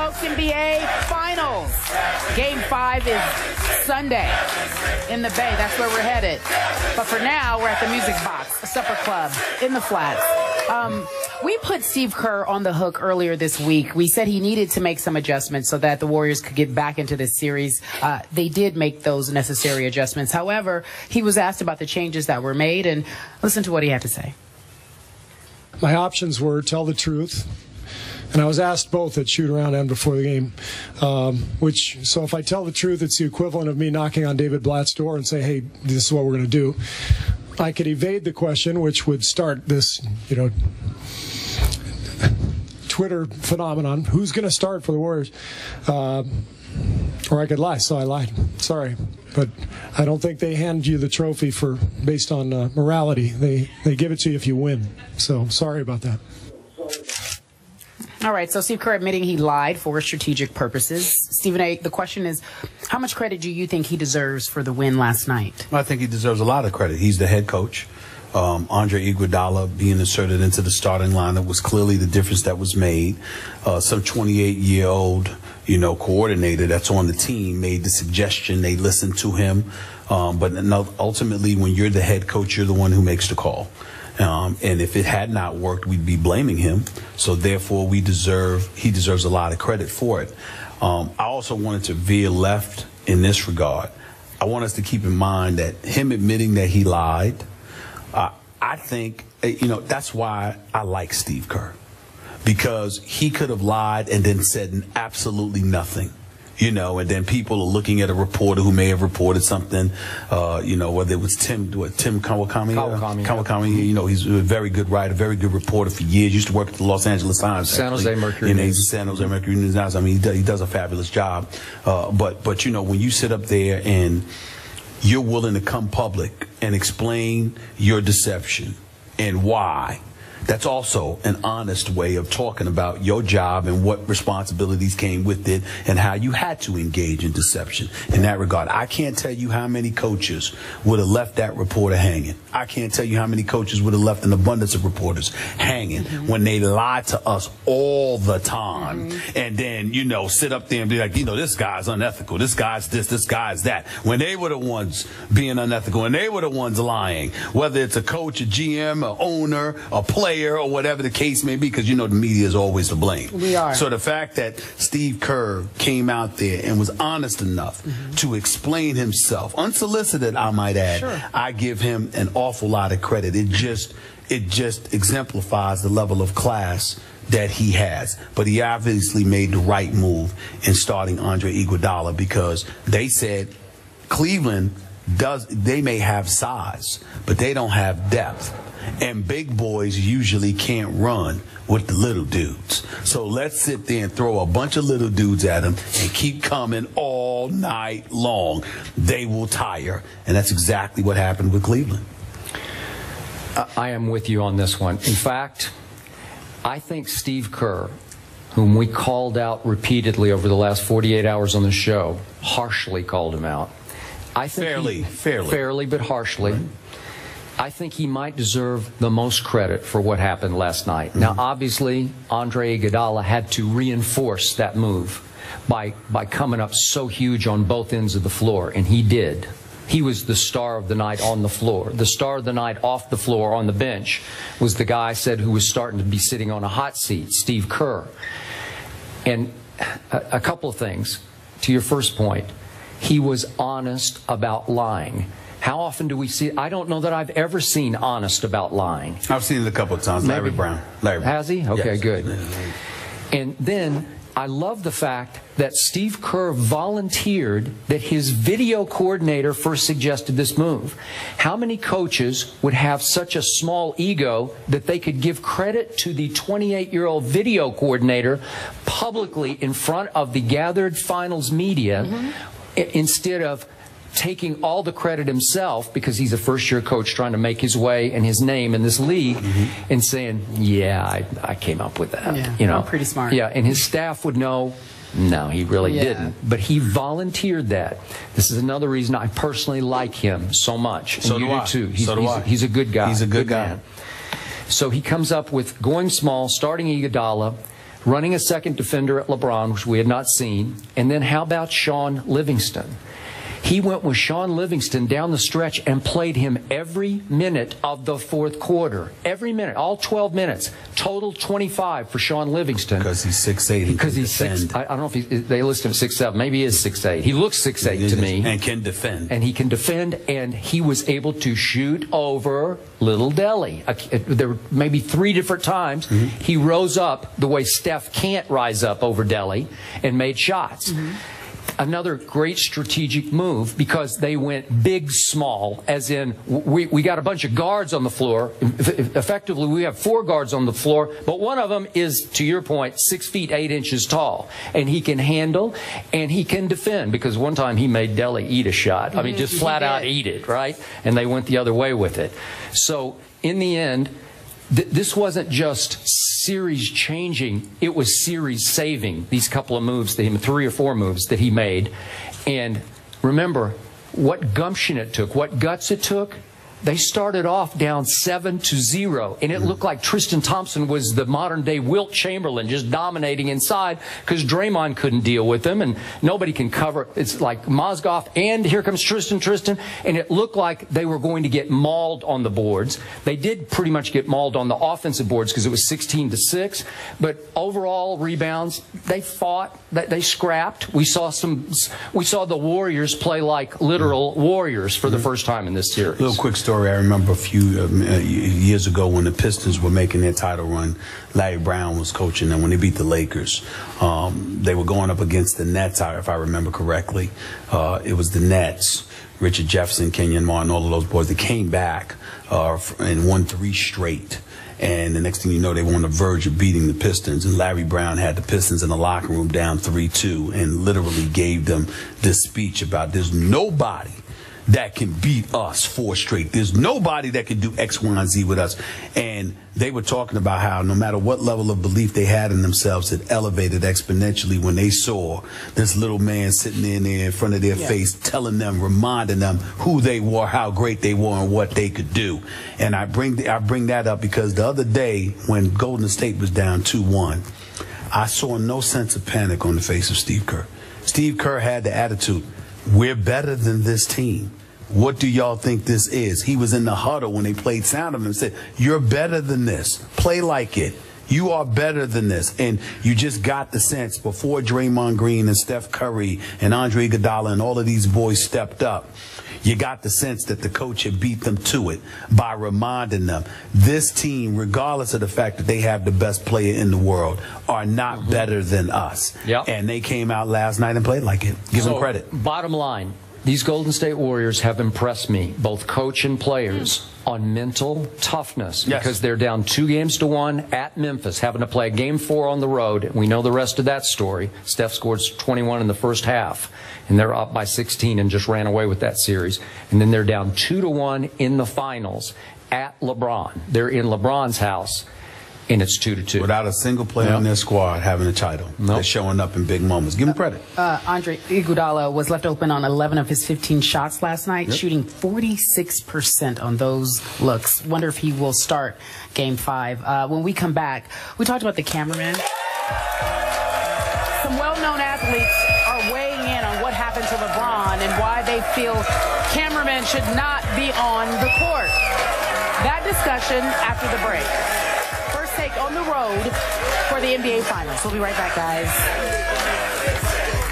folks, NBA Finals. Game 5 is Sunday in the Bay. That's where we're headed. But for now, we're at the Music Box, a supper club in the Flats. We put Steve Kerr on the hook earlier this week. We said he needed to make some adjustments so that the Warriors could get back into this series. They did make those necessary adjustments. However, he was asked about the changes that were made, and listen to what he had to say. My options were tell the truth, and I was asked both at shoot-around and before the game, so if I tell the truth, it's the equivalent of me knocking on David Blatt's door and say, hey, this is what we're going to do. I could evade the question, which would start this, Twitter phenomenon. Who's going to start for the Warriors? Or I could lie, so I lied. Sorry. But I don't think they hand you the trophy based on morality. They give it to you if you win. So sorry about that. All right, so Steve Kerr admitting he lied for strategic purposes. Stephen A., the question is, how much credit do you think he deserves for the win last night? I think he deserves a lot of credit. He's the head coach. Andre Iguodala being inserted into the starting lineup was clearly the difference that was made. Some 28-year-old, coordinator that's on the team made the suggestion. They listened to him. But ultimately, when you're the head coach, you're the one who makes the call. And if it had not worked, we'd be blaming him. So therefore, he deserves a lot of credit for it. I also wanted to veer left in this regard. I want us to keep in mind that him admitting that he lied, I think, that's why I like Steve Kerr. Because he could have lied and then said absolutely nothing. And then people are looking at a reporter who may have reported something, whether it was Tim Kawakami. He's a very good writer, very good reporter for years. Used to work at the Los Angeles Times. San Jose Mercury. He's a San Jose Mercury News. I mean, he does a fabulous job. But when you sit up there and you're willing to come public and explain your deception and why, that's also an honest way of talking about your job and what responsibilities came with it and how you had to engage in deception in that regard. I can't tell you how many coaches would have left that reporter hanging. I can't tell you how many coaches would have left an abundance of reporters hanging when they lie to us all the time and then, sit up there and be like, this guy's unethical. This guy's this, this guy's that. When they were the ones being unethical and they were the ones lying, whether it's a coach, a GM, an owner, a player, or whatever the case may be, because the media is always to blame. We are. So the fact that Steve Kerr came out there and was honest enough to explain himself, unsolicited, I might add, I give him an awful lot of credit. It just exemplifies the level of class that he has. But he obviously made the right move in starting Andre Iguodala, because they said Cleveland they may have size, but they don't have depth. And big boys usually can't run with the little dudes. So let's sit there and throw a bunch of little dudes at them and keep coming all night long. They will tire. And that's exactly what happened with Cleveland. I am with you on this one. In fact, I think Steve Kerr, whom we called out repeatedly over the last 48 hours on the show, harshly called him out. I think fairly, but harshly. Right. I think he might deserve the most credit for what happened last night. Now, obviously, Andre Iguodala had to reinforce that move by coming up so huge on both ends of the floor, and he did. He was the star of the night on the floor. The star of the night off the floor on the bench was the guy I said who was starting to be sitting on a hot seat, Steve Kerr. And a couple of things. To your first point, he was honest about lying. How often do we see it? I don't know that I've ever seen honest about lying. I've seen it a couple of times. Larry Brown. Has he? Okay, yes. Good. And then I love the fact that Steve Kerr volunteered that his video coordinator first suggested this move. How many coaches would have such a small ego that they could give credit to the 28-year-old video coordinator publicly in front of the gathered finals media instead of taking all the credit himself, because he's a first-year coach trying to make his way and his name in this league, and saying, yeah, I came up with that. Yeah, pretty smart. Yeah, and his staff would know, no, he really didn't. But he volunteered that. This is another reason I personally like him so much. And so you do I. too. He's a good guy. He's a good guy. Man. So he comes up with going small, starting Iguodala, running a second defender at LeBron, which we had not seen. And then how about Sean Livingston? He went with Sean Livingston down the stretch and played him every minute of the fourth quarter. Every minute, all 12 minutes. Total 25 for Sean Livingston. Because he's 6'8". Because he's 6'. I don't know if they list him at 6'7". Maybe he is 6'8". He looks 6'8" to me. And can defend. And he can defend, and he was able to shoot over Little Delhi. There were maybe 3 different times he rose up the way Steph can't rise up over Delhi and made shots. Another great strategic move, because they went big small, as in we got a bunch of guards on the floor. Effectively, we have 4 guards on the floor, but one of them is, to your point, 6 feet 8 inches tall, and he can handle and he can defend, because one time he made Delhi eat a shot. I mean, just flat out eat it, right? And they went the other way with it. So in the end, this wasn't just series changing, it was series saving, these couple of moves, 3 or 4 moves that he made. And remember what gumption it took, what guts it took. They started off down 7-0, and it looked like Tristan Thompson was the modern-day Wilt Chamberlain, just dominating inside, because Draymond couldn't deal with them, and nobody can cover. It's like Mozgov, and here comes Tristan, and it looked like they were going to get mauled on the boards. They did pretty much get mauled on the offensive boards, because it was 16-6, but overall rebounds, they fought, they scrapped. We saw the Warriors play like literal warriors for the first time in this series. Little quick story. I remember a few years ago when the Pistons were making their title run. Larry Brown was coaching them when they beat the Lakers. They were going up against the Nets, if I remember correctly. It was the Nets. Richard Jefferson, Kenyon Martin, all of those boys. They came back and won 3 straight. And the next thing you know, they were on the verge of beating the Pistons. And Larry Brown had the Pistons in the locker room down 3-2 and literally gave them this speech about there's nobody that can beat us 4 straight. There's nobody that can do X, Y, and Z with us. And they were talking about how no matter what level of belief they had in themselves, it elevated exponentially when they saw this little man sitting in there in front of their face, telling them, reminding them who they were, how great they were, and what they could do. And I bring that up because the other day when Golden State was down 2-1, I saw no sense of panic on the face of Steve Kerr. Steve Kerr had the attitude, we're better than this team. What do y'all think this is? He was in the huddle when they played sound of him and said, you're better than this. Play like it. You are better than this. And you just got the sense before Draymond Green and Steph Curry and Andre Iguodala and all of these boys stepped up, you got the sense that the coach had beat them to it by reminding them this team, regardless of the fact that they have the best player in the world, are not better than us. And they came out last night and played like it. Give them credit. Bottom line, these Golden State Warriors have impressed me, both coach and players, on mental toughness, because they're down 2-1 at Memphis, having to play a Game 4 on the road. We know the rest of that story. Steph scored 21 in the first half, and they're up by 16 and just ran away with that series. And then they're down 2-1 in the finals at LeBron. They're in LeBron's house, and it's 2-2. Without a single player on their squad having a title. They're showing up in big moments. Give them credit. Andre Iguodala was left open on 11 of his 15 shots last night, shooting 46% on those looks. Wonder if he will start Game 5. When we come back, we talked about the cameraman. Some well-known athletes are weighing in on what happened to LeBron and why they feel cameramen should not be on the court. That discussion after the break. Take on the road for the NBA Finals. We'll be right back, guys.